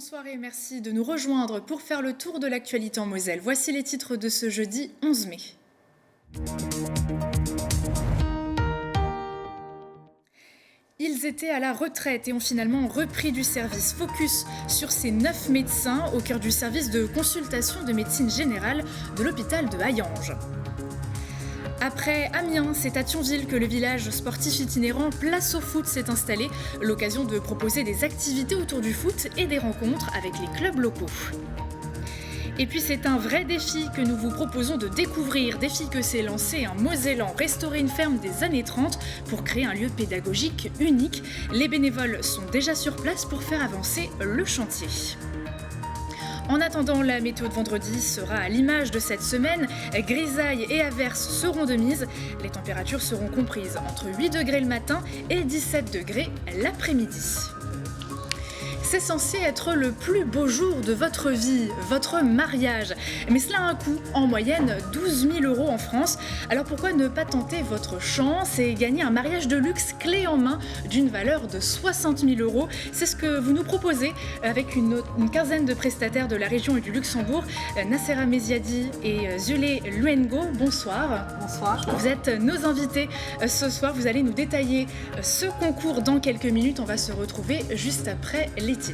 Bonsoir et merci de nous rejoindre pour faire le tour de l'actualité en Moselle. Voici les titres de ce jeudi 11 mai. Ils étaient à la retraite et ont finalement repris du service. Focus sur ces 9 médecins au cœur du service de consultation de médecine générale de l'hôpital de Hayange. Après Amiens, c'est à Thionville que le village sportif itinérant Place au foot s'est installé. L'occasion de proposer des activités autour du foot et des rencontres avec les clubs locaux. Et puis c'est un vrai défi que nous vous proposons de découvrir. Défi que s'est lancé un Mosellan, restaurer une ferme des années 30 pour créer un lieu pédagogique unique. Les bénévoles sont déjà sur place pour faire avancer le chantier. En attendant, la météo de vendredi sera à l'image de cette semaine. Grisailles et averses seront de mise. Les températures seront comprises entre 8 degrés le matin et 17 degrés l'après-midi. C'est censé être le plus beau jour de votre vie, votre mariage. Mais cela a un coût, en moyenne 12 000 € en France. Alors pourquoi ne pas tenter votre chance et gagner un mariage de luxe clé en main d'une valeur de 60 000 €? C'est ce que vous nous proposez avec une quinzaine de prestataires de la région et du Luxembourg. Nassera Meziadi et Zule Luengo, bonsoir. Bonsoir. Vous êtes nos invités ce soir. Vous allez nous détailler ce concours dans quelques minutes. On va se retrouver juste après les titres.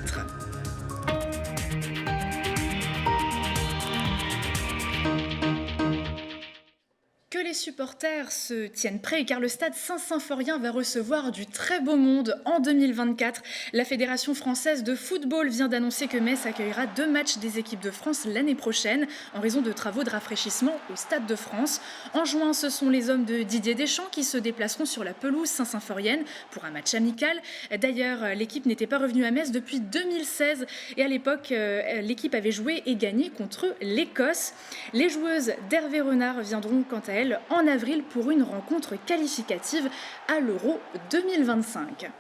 Que les supporters se tiennent prêts car le stade Saint-Symphorien va recevoir du très beau monde en 2024. La Fédération française de football vient d'annoncer que Metz accueillera 2 matchs des équipes de France l'année prochaine en raison de travaux de rafraîchissement au Stade de France. En juin, ce sont les hommes de Didier Deschamps qui se déplaceront sur la pelouse Saint-Symphorienne pour un match amical. D'ailleurs, l'équipe n'était pas revenue à Metz depuis 2016 et à l'époque, l'équipe avait joué et gagné contre l'Écosse. Les joueuses d'Hervé Renard viendront quant à elles en avril pour une rencontre qualificative à l'Euro 2025.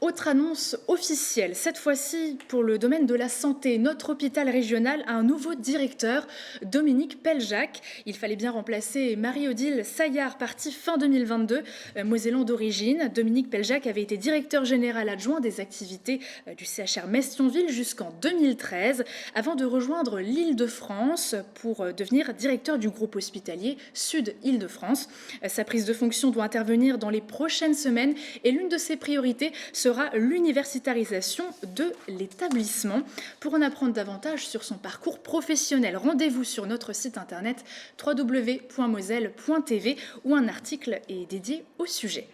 Autre annonce officielle, cette fois-ci pour le domaine de la santé. Notre hôpital régional a un nouveau directeur, Dominique Peljac. Il fallait bien remplacer Marie-Odile Saillard, partie fin 2022, Mosellan d'origine. Dominique Peljac avait été directeur général adjoint des activités du CHR Metz-Thionville jusqu'en 2013, avant de rejoindre l'Île-de-France pour devenir directeur du groupe hospitalier Sud-Île-de-France. Sa prise de fonction doit intervenir dans les prochaines semaines et l'une de ses priorités sera l'universitarisation de l'établissement. Pour en apprendre davantage sur son parcours professionnel, rendez-vous sur notre site internet www.moselle.tv où un article est dédié au sujet.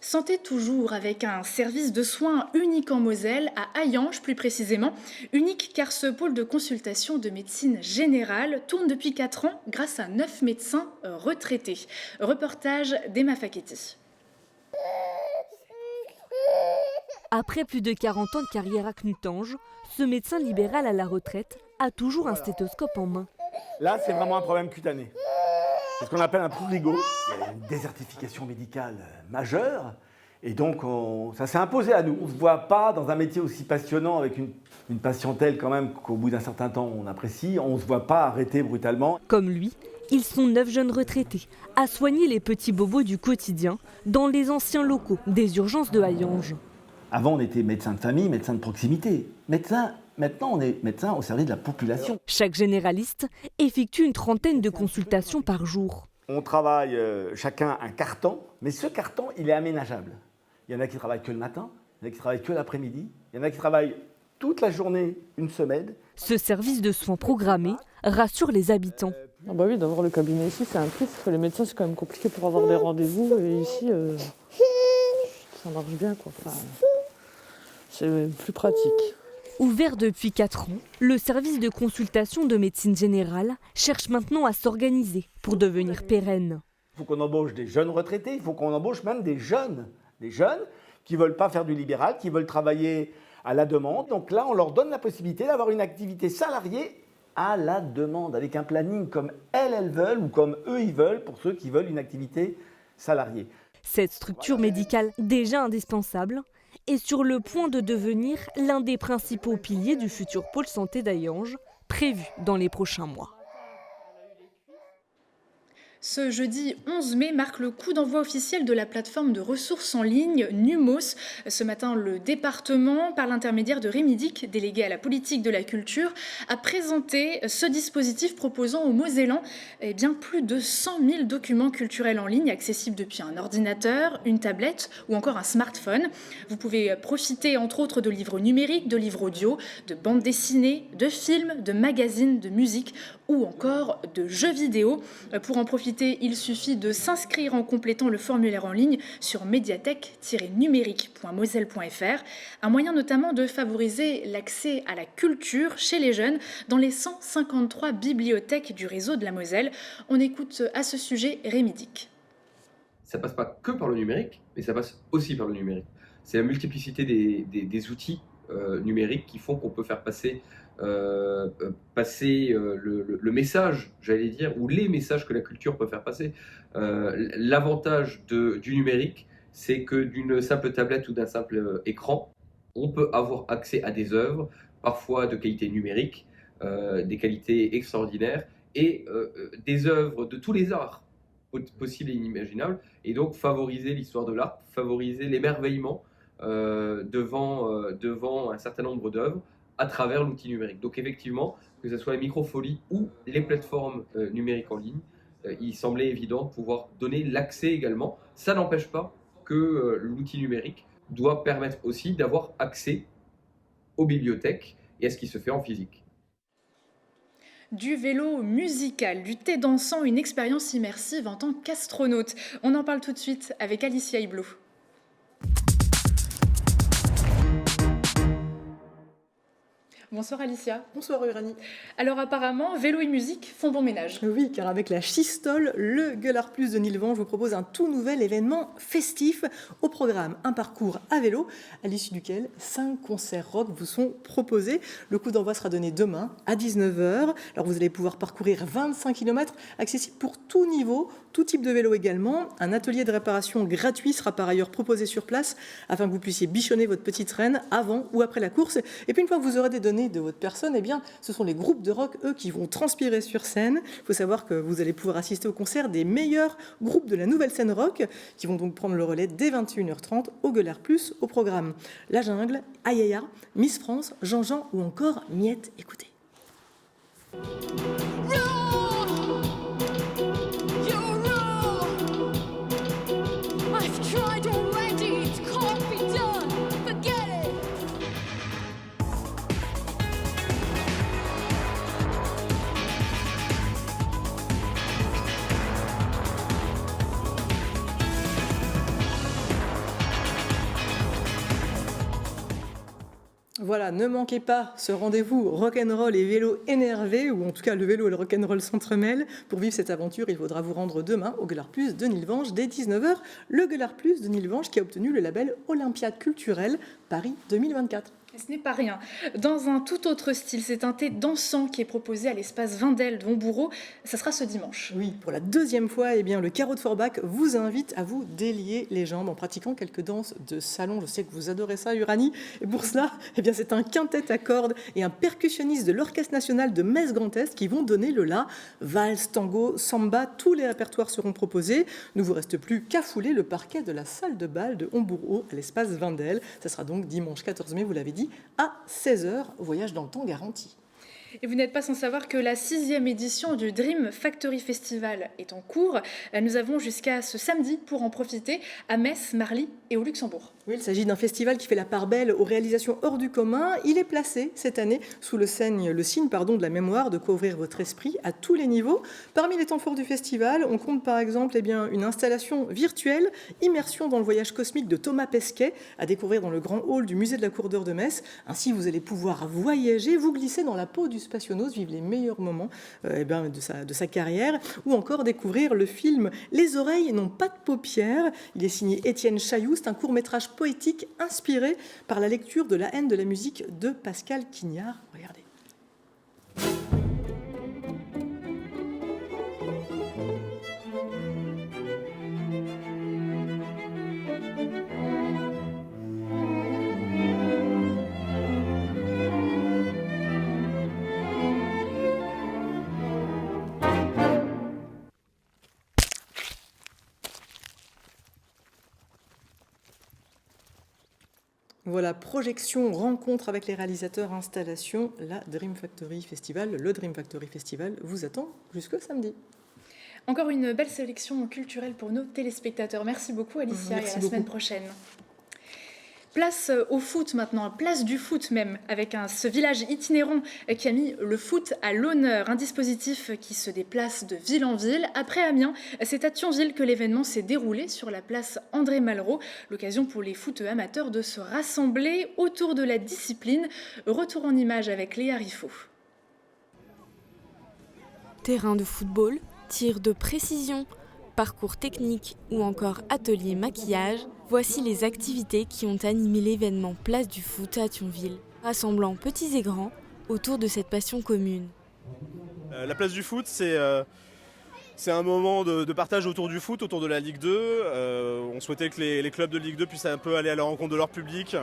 Santé toujours avec un service de soins unique en Moselle, à Hayange plus précisément. Unique car ce pôle de consultation de médecine générale tourne depuis 4 ans grâce à 9 médecins retraités. Reportage d'Emma Faketti. Après plus de 40 ans de carrière à Knutange, ce médecin libéral à la retraite a toujours un stéthoscope en main. Là, c'est vraiment un problème cutané. C'est ce qu'on appelle un prurigo. Il y a une désertification médicale majeure. Et donc, ça s'est imposé à nous. On ne se voit pas dans un métier aussi passionnant avec une patientèle quand même qu'au bout d'un certain temps, on apprécie. On ne se voit pas arrêter brutalement. Comme lui, ils sont 9 jeunes retraités à soigner les petits bobos du quotidien dans les anciens locaux des urgences de Hayange. Avant, on était médecin de famille, médecin de proximité. Maintenant, on est médecin au service de la population. Chaque généraliste effectue une trentaine de consultations par jour. On travaille chacun un quart-temps, mais ce quart-temps, il est aménageable. Il y en a qui travaillent que le matin, il y en a qui travaillent que l'après-midi, il y en a qui travaillent toute la journée, une semaine. Ce service de soins programmés rassure les habitants. Ah bah oui, d'avoir le cabinet ici, c'est un plus. Les médecins, c'est quand même compliqué pour avoir des rendez-vous. Et ici, ça marche bien, quoi. Enfin, c'est plus pratique. Ouvert depuis 4 ans, le service de consultation de médecine générale cherche maintenant à s'organiser pour devenir pérenne. Il faut qu'on embauche des jeunes retraités, il faut qu'on embauche même des jeunes qui ne veulent pas faire du libéral, qui veulent travailler à la demande. Donc là, on leur donne la possibilité d'avoir une activité salariée à la demande, avec un planning comme elles veulent ou comme eux ils veulent pour ceux qui veulent une activité salariée. Cette structure médicale déjà indispensable est sur le point de devenir l'un des principaux piliers du futur pôle santé d'Hayange, prévu dans les prochains mois. Ce jeudi 11 mai marque le coup d'envoi officiel de la plateforme de ressources en ligne Numos. Ce matin, le département, par l'intermédiaire de Rémi Dick, délégué à la politique de la culture, a présenté ce dispositif proposant aux Mosellans plus de 100 000 documents culturels en ligne accessibles depuis un ordinateur, une tablette ou encore un smartphone. Vous pouvez profiter entre autres de livres numériques, de livres audio, de bandes dessinées, de films, de magazines, de musique ou encore de jeux vidéo. Pour en profiter, il suffit de s'inscrire en complétant le formulaire en ligne sur médiathèque-numérique.moselle.fr, un moyen notamment de favoriser l'accès à la culture chez les jeunes dans les 153 bibliothèques du réseau de la Moselle. On écoute à ce sujet Rémi Dick. Ça passe pas que par le numérique, mais ça passe aussi par le numérique. C'est la multiplicité des outils numériques qui font qu'on peut faire passer le message, j'allais dire, ou les messages que la culture peut faire passer. L'avantage du numérique, c'est que d'une simple tablette ou d'un simple écran, on peut avoir accès à des œuvres, parfois de qualité numérique, des qualités extraordinaires, et des œuvres de tous les arts possibles et inimaginables, et donc favoriser l'histoire de l'art, favoriser l'émerveillement devant un certain nombre d'œuvres à travers l'outil numérique. Donc effectivement, que ce soit la microfolies ou les plateformes numériques en ligne, il semblait évident de pouvoir donner l'accès également. Ça n'empêche pas que l'outil numérique doit permettre aussi d'avoir accès aux bibliothèques et à ce qui se fait en physique. Du vélo musical, du thé dansant, une expérience immersive en tant qu'astronaute. On en parle tout de suite avec Alicia Hublot. Bonsoir Alicia. Bonsoir Uranie. Alors apparemment, vélo et musique font bon ménage. Oui, car avec la Schistole, le Gueulard Plus de Nilvange vous propose un tout nouvel événement festif. Au programme, un parcours à vélo, à l'issue duquel 5 concerts rock vous sont proposés. Le coup d'envoi sera donné demain à 19h. Alors vous allez pouvoir parcourir 25 km, accessible pour tout niveau, tout type de vélo également. Un atelier de réparation gratuit sera par ailleurs proposé sur place afin que vous puissiez bichonner votre petite reine avant ou après la course. Et puis une fois que vous aurez des données de votre personne, eh bien, ce sont les groupes de rock, eux, qui vont transpirer sur scène. Il faut savoir que vous allez pouvoir assister au concert des meilleurs groupes de la nouvelle scène rock, qui vont donc prendre le relais dès 21h30 au Gueulard Plus au programme. La Jungle, Ayaya, Miss France, Jean-Jean ou encore Miette. Écoutez. Voilà, ne manquez pas ce rendez-vous rock'n'roll et vélo énervé, ou en tout cas le vélo et le rock'n'roll s'entremêlent. Pour vivre cette aventure, il faudra vous rendre demain au Gueulard Plus de Nilvange dès 19h. Le Gueulard Plus de Nilvange qui a obtenu le label Olympiade culturelle Paris 2024. Et ce n'est pas rien. Dans un tout autre style, c'est un thé dansant qui est proposé à l'espace Vindel de Homboureau. Ça sera ce dimanche. Oui, pour la deuxième fois, eh bien, le Carreau de Forbach vous invite à vous délier les jambes en pratiquant quelques danses de salon. Je sais que vous adorez ça, Uranie. Et pour cela, eh bien, c'est un quintet à cordes et un percussionniste de l'Orchestre national de Metz Grand Est qui vont donner le la. Valse, tango, samba, tous les répertoires seront proposés. Il ne vous reste plus qu'à fouler le parquet de la salle de bal de Homboureau à l'espace Vindel. Ça sera donc dimanche 14 mai, vous l'avez dit, à 16h, voyage dans le temps garanti. Et vous n'êtes pas sans savoir que la 6e édition du Dream Factory Festival est en cours. Nous avons jusqu'à ce samedi pour en profiter à Metz, Marly et au Luxembourg. Oui, il s'agit d'un festival qui fait la part belle aux réalisations hors du commun. Il est placé cette année sous le signe de la mémoire, de quoi ouvrir votre esprit à tous les niveaux. Parmi les temps forts du festival, on compte par exemple une installation virtuelle, immersion dans le voyage cosmique de Thomas Pesquet, à découvrir dans le grand hall du musée de la Cour d'Or de Metz. Ainsi, vous allez pouvoir voyager, vous glisser dans la peau du spationaute, vivre les meilleurs moments de sa carrière, ou encore découvrir le film Les oreilles n'ont pas de paupières. Il est signé Étienne Chailloux, c'est un court-métrage poétique inspiré par la lecture de La haine de la musique de Pascal Quignard. Regardez. Voilà, projection, rencontre avec les réalisateurs, installation, la Dream Factory Festival. Le Dream Factory Festival vous attend jusque samedi. Encore une belle sélection culturelle pour nos téléspectateurs. Merci beaucoup Alicia Merci et à la beaucoup. semaine prochaine. Place au foot maintenant, place du foot même, avec ce village itinérant qui a mis le foot à l'honneur, un dispositif qui se déplace de ville en ville. Après Amiens, c'est à Thionville que l'événement s'est déroulé sur la place André Malraux, l'occasion pour les foot amateurs de se rassembler autour de la discipline. Retour en image avec Léa Riffaut. Terrain de football, tir de précision, parcours technique ou encore atelier maquillage, voici les activités qui ont animé l'événement Place du foot à Thionville, rassemblant petits et grands autour de cette passion commune. La place du foot, c'est un moment de partage autour du foot, autour de la Ligue 2. On souhaitait que les clubs de Ligue 2 puissent un peu aller à la rencontre de leur public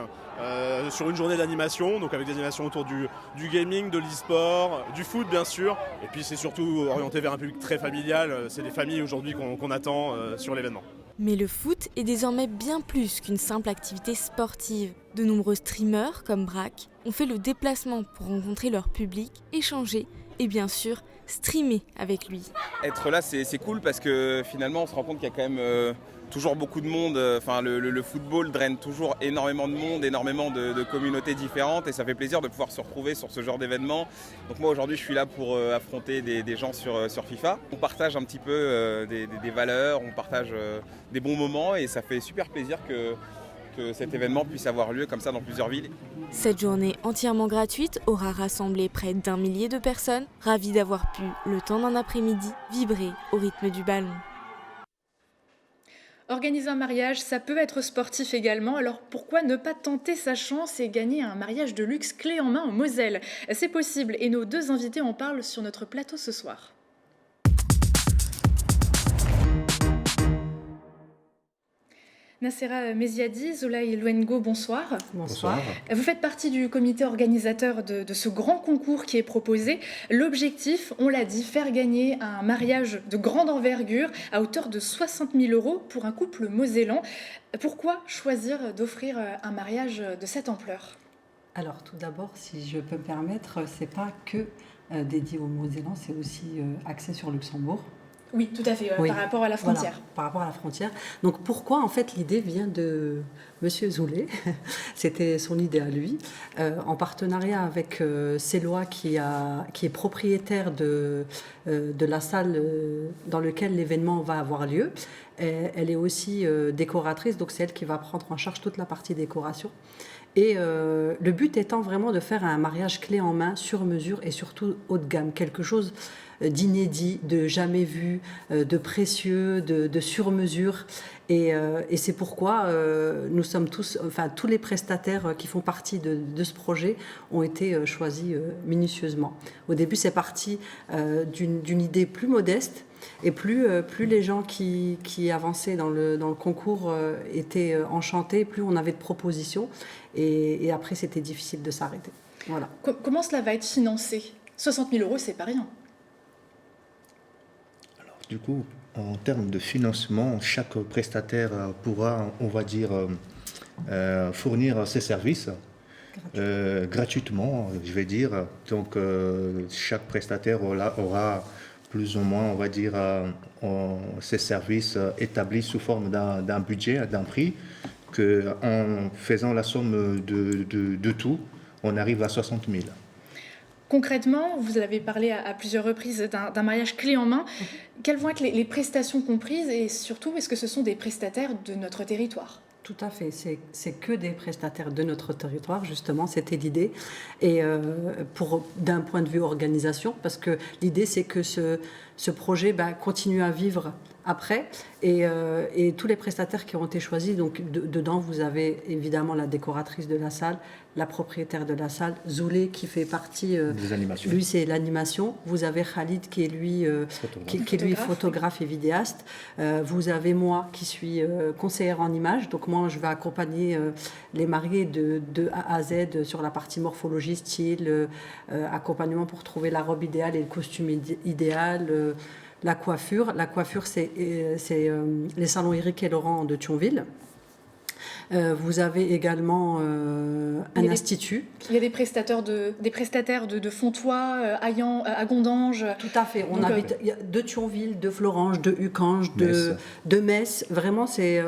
sur une journée d'animation, donc avec des animations autour du gaming, de l'e-sport, du foot bien sûr. Et puis c'est surtout orienté vers un public très familial. C'est des familles aujourd'hui qu'on attend sur l'événement. Mais le foot est désormais bien plus qu'une simple activité sportive. De nombreux streamers, comme Braque, ont fait le déplacement pour rencontrer leur public, échanger et bien sûr streamer avec lui. Être là, c'est cool parce que finalement on se rend compte qu'il y a quand même toujours beaucoup de monde. Enfin, le football draine toujours énormément de monde, énormément de communautés différentes et ça fait plaisir de pouvoir se retrouver sur ce genre d'événement. Donc moi aujourd'hui je suis là pour affronter des gens sur FIFA. On partage un petit peu des valeurs, on partage des bons moments et ça fait super plaisir que cet événement puisse avoir lieu comme ça dans plusieurs villes. Cette journée entièrement gratuite aura rassemblé près d'1 millier de personnes, ravies d'avoir pu, le temps d'un après-midi, vibrer au rythme du ballon. Organiser un mariage, ça peut être sportif également, alors pourquoi ne pas tenter sa chance et gagner un mariage de luxe clé en main en Moselle ? C'est possible et nos deux invités en parlent sur notre plateau ce soir. Nassera Meziadi, Zolaï Luengo, bonsoir. Bonsoir. Vous faites partie du comité organisateur de ce grand concours qui est proposé. L'objectif, on l'a dit, faire gagner un mariage de grande envergure à hauteur de 60 000 € pour un couple mosellan. Pourquoi choisir d'offrir un mariage de cette ampleur ? Alors tout d'abord, si je peux me permettre, c'est pas que dédié aux Mosellans, c'est aussi axé sur Luxembourg. Oui, tout à fait, Oui. par rapport à la frontière. Voilà, par rapport à la frontière. Donc pourquoi en fait l'idée vient de Monsieur Zoulet, c'était son idée à lui, en partenariat avec Célois qui est propriétaire de la salle dans laquelle l'événement va avoir lieu. Elle est aussi décoratrice, donc c'est elle qui va prendre en charge toute la partie décoration. Et le but étant vraiment de faire un mariage clé en main, sur mesure et surtout haut de gamme, quelque chose d'inédit, de jamais vu, de précieux, de sur mesure. Et c'est pourquoi nous sommes tous, enfin tous les prestataires qui font partie de ce projet ont été choisis minutieusement. Au début, c'est parti d'une idée plus modeste. Et plus les gens qui avançaient dans le concours étaient enchantés, plus on avait de propositions. Et après, c'était difficile de s'arrêter. Voilà. Comment cela va être financé ? 60 000 €, c'est pas rien. Alors, du coup, en termes de financement, chaque prestataire pourra, on va dire, fournir ses services gratuitement, je vais dire. Donc, chaque prestataire aura plus ou moins, on va dire, ces services établis sous forme d'un budget, d'un prix, qu'en faisant la somme de tout, on arrive à 60 000. Concrètement, vous avez parlé à plusieurs reprises d'un mariage clé en main. Quelles vont être les prestations comprises et surtout, est-ce que ce sont des prestataires de notre territoire ? Tout à fait, c'est que des prestataires de notre territoire, justement, c'était l'idée. Et d'un point de vue organisation, parce que l'idée c'est que ce projet continue à vivre après. Et tous les prestataires qui ont été choisis, donc dedans vous avez évidemment la décoratrice de la salle, la propriétaire de la salle, Zoulé qui fait partie, des animations. Lui c'est l'animation, vous avez Khalid qui est lui, photographe et vidéaste, vous avez moi qui suis conseillère en images, donc moi je vais accompagner les mariés de A à Z sur la partie morphologie, style, accompagnement pour trouver la robe idéale et le costume idéal. La coiffure, c'est les salons Éric et Laurent de Thionville. Vous avez également un institut. Il y a des prestataires de Fontois, à Gondange. Tout à fait. On habite de Thionville, de Florange, de Ucange, de Metz. Vraiment, c'est...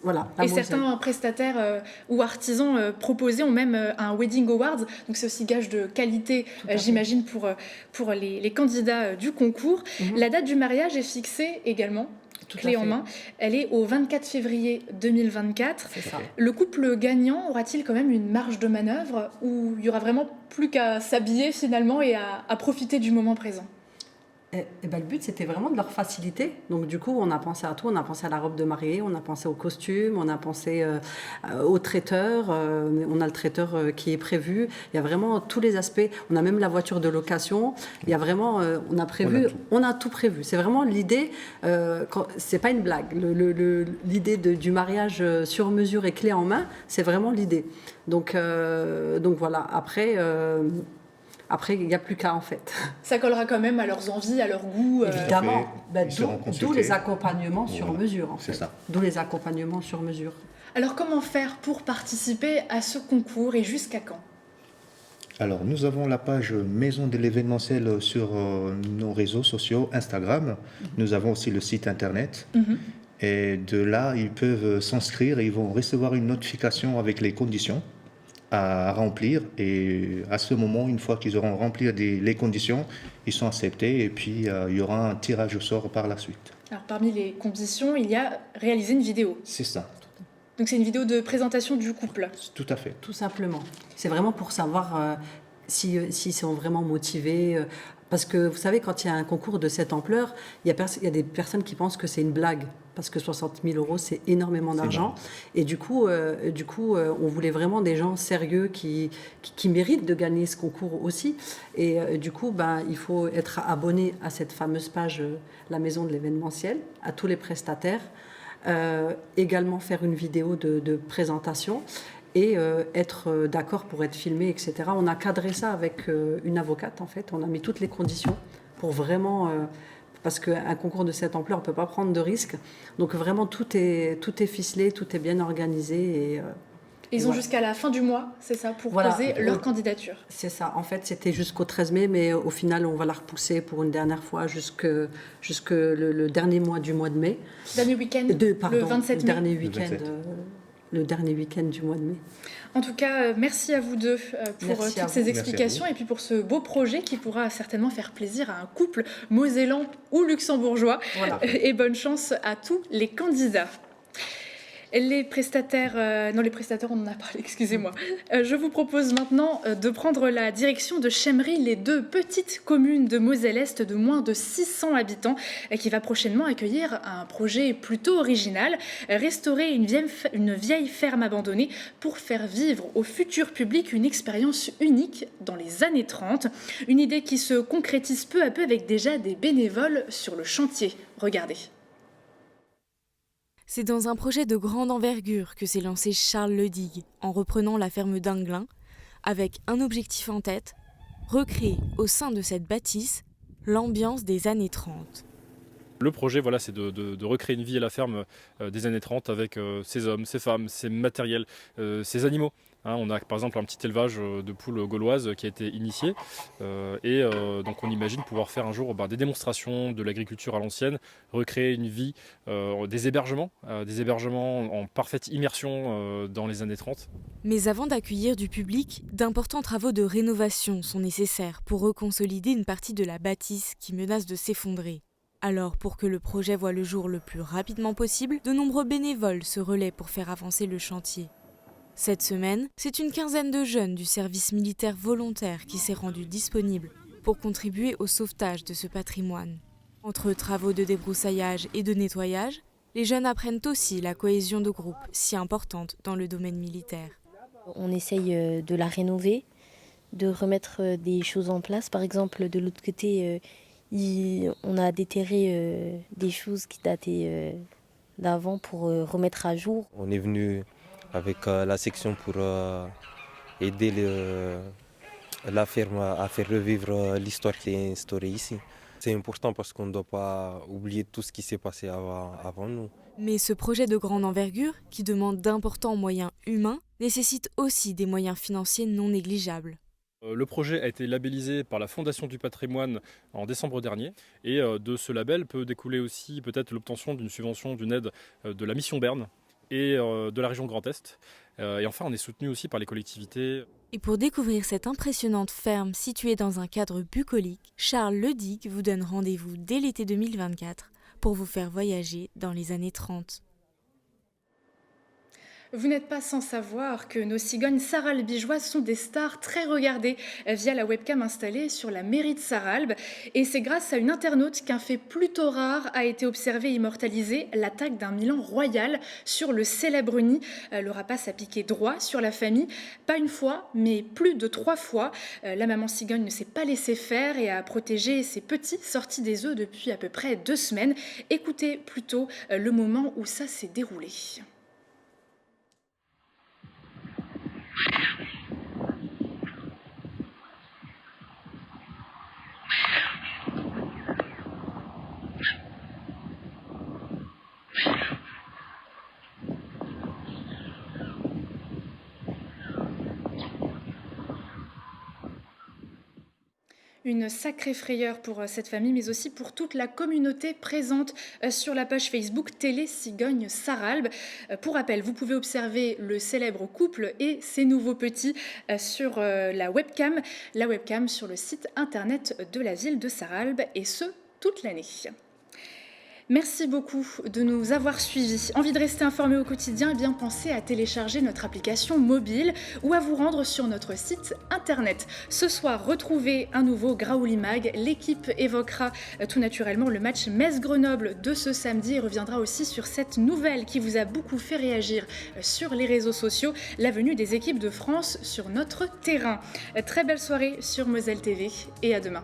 voilà, et certains prestataires ou artisans proposés ont même un Wedding Awards, donc c'est aussi gage de qualité, j'imagine, pour les candidats du concours. La date du mariage est fixée également, clé en main. Elle est au 24 février 2024. C'est ça. Le couple gagnant aura-t-il quand même une marge de manœuvre où il y aura vraiment plus qu'à s'habiller finalement et à profiter du moment présent? Et ben, le but, c'était vraiment de leur faciliter. Donc, du coup, on a pensé à tout. On a pensé à la robe de mariée, on a pensé au costume, on a pensé au traiteur. On a le traiteur qui est prévu. Il y a vraiment tous les aspects. On a même la voiture de location. Il y a vraiment... on a tout prévu. C'est vraiment l'idée... c'est pas une blague. L'idée du mariage sur mesure et clé en main, c'est vraiment l'idée. Donc voilà. Après, il n'y a plus qu'à, en fait. Ça collera quand même à leurs envies, à leur goût. Évidemment. D'où les accompagnements sur mesure, en fait. C'est ça. D'où les accompagnements sur mesure. Alors, comment faire pour participer à ce concours et jusqu'à quand? Alors, nous avons la page Maison de l'événementiel sur nos réseaux sociaux, Instagram. Nous avons aussi le site internet. Et de là, ils peuvent s'inscrire et ils vont recevoir une notification avec les conditions à remplir, et à ce moment, une fois qu'ils auront rempli les conditions, ils sont acceptés, et puis il y aura un tirage au sort par la suite. Alors parmi les conditions, il y a réaliser une vidéo. C'est ça. Donc c'est une vidéo de présentation du couple. Tout à fait. Tout simplement. C'est vraiment pour savoir s'ils sont vraiment motivés. Parce que vous savez, quand il y a un concours de cette ampleur, il y a des personnes qui pensent que c'est une blague. Parce que 60 000 €, c'est énormément d'argent. Et du coup, on voulait vraiment des gens sérieux qui méritent de gagner ce concours aussi. Et du coup, il faut être abonné à cette fameuse page La Maison de l'événementiel, à tous les prestataires. Également faire une vidéo de présentation et être d'accord pour être filmé, etc. On a cadré ça avec une avocate, en fait. On a mis toutes les conditions pour vraiment... parce qu'un concours de cette ampleur, on ne peut pas prendre de risques. Donc vraiment, tout est ficelé, tout est bien organisé. Ils ont jusqu'à la fin du mois, c'est ça, pour poser leur candidature. C'est ça. En fait, c'était jusqu'au 13 mai, mais au final, on va la repousser pour une dernière fois jusque le dernier mois du mois de mai. Dernier week-end, le 27 mai. Le dernier week-end du mois de mai. En tout cas, merci à vous deux pour toutes ces explications et puis pour ce beau projet qui pourra certainement faire plaisir à un couple mosellan ou luxembourgeois. Voilà. Et bonne chance à tous les candidats. Les prestataires, on en a parlé, excusez-moi. Je vous propose maintenant de prendre la direction de Chemmery, les deux petites communes de Moselle-Est de moins de 600 habitants, qui va prochainement accueillir un projet plutôt original, restaurer une vieille ferme abandonnée pour faire vivre au futur public une expérience unique dans les années 30. Une idée qui se concrétise peu à peu avec déjà des bénévoles sur le chantier. Regardez. C'est dans un projet de grande envergure que s'est lancé Charles Ledigue en reprenant la ferme d'Inglin, avec un objectif en tête, recréer au sein de cette bâtisse l'ambiance des années 30. Le projet, c'est de recréer une vie à la ferme des années 30 avec ces hommes, ces femmes, ces matériels, ces animaux. On a par exemple un petit élevage de poules gauloises qui a été initié donc on imagine pouvoir faire un jour des démonstrations de l'agriculture à l'ancienne, recréer une vie, des hébergements en parfaite immersion dans les années 30. Mais avant d'accueillir du public, d'importants travaux de rénovation sont nécessaires pour reconsolider une partie de la bâtisse qui menace de s'effondrer. Alors, pour que le projet voie le jour le plus rapidement possible, de nombreux bénévoles se relaient pour faire avancer le chantier. Cette semaine, c'est une quinzaine de jeunes du service militaire volontaire qui s'est rendue disponible pour contribuer au sauvetage de ce patrimoine. Entre travaux de débroussaillage et de nettoyage, les jeunes apprennent aussi la cohésion de groupe, si importante dans le domaine militaire. On essaye de la rénover, de remettre des choses en place. Par exemple, de l'autre côté, on a déterré des choses qui dataient d'avant pour remettre à jour. On est venu avec la section pour aider la ferme à faire revivre l'histoire qui est instaurée ici. C'est important parce qu'on ne doit pas oublier tout ce qui s'est passé avant nous. Mais ce projet de grande envergure, qui demande d'importants moyens humains, nécessite aussi des moyens financiers non négligeables. Le projet a été labellisé par la Fondation du patrimoine en décembre dernier et de ce label peut découler aussi peut-être l'obtention d'une subvention, d'une aide de la mission Berne et de la région Grand Est. Et enfin, on est soutenu aussi par les collectivités. Et pour découvrir cette impressionnante ferme située dans un cadre bucolique, Charles Ledigue vous donne rendez-vous dès l'été 2024 pour vous faire voyager dans les années 30. Vous n'êtes pas sans savoir que nos cigognes saralbigeoises sont des stars très regardées via la webcam installée sur la mairie de Saralbe. Et c'est grâce à une internaute qu'un fait plutôt rare a été observé et immortalisé, l'attaque d'un Milan royal sur le célèbre nid. Le rapace a piqué droit sur la famille, pas une fois, mais plus de 3 fois. La maman cigogne ne s'est pas laissée faire et a protégé ses petits sortis des œufs depuis à peu près 2 semaines. Écoutez plutôt le moment où ça s'est déroulé. Une sacrée frayeur pour cette famille, mais aussi pour toute la communauté présente sur la page Facebook Télé Cigogne Saralbe. Pour rappel, vous pouvez observer le célèbre couple et ses nouveaux petits sur la webcam sur le site internet de la ville de Saralbe, et ce, toute l'année. Merci beaucoup de nous avoir suivis. Envie de rester informé au quotidien? Eh bien, pensez à télécharger notre application mobile ou à vous rendre sur notre site internet. Ce soir, retrouvez un nouveau Graouli Mag. L'équipe évoquera tout naturellement le match Metz-Grenoble de ce samedi et reviendra aussi sur cette nouvelle qui vous a beaucoup fait réagir sur les réseaux sociaux, la venue des équipes de France sur notre terrain. Très belle soirée sur Moselle TV et à demain.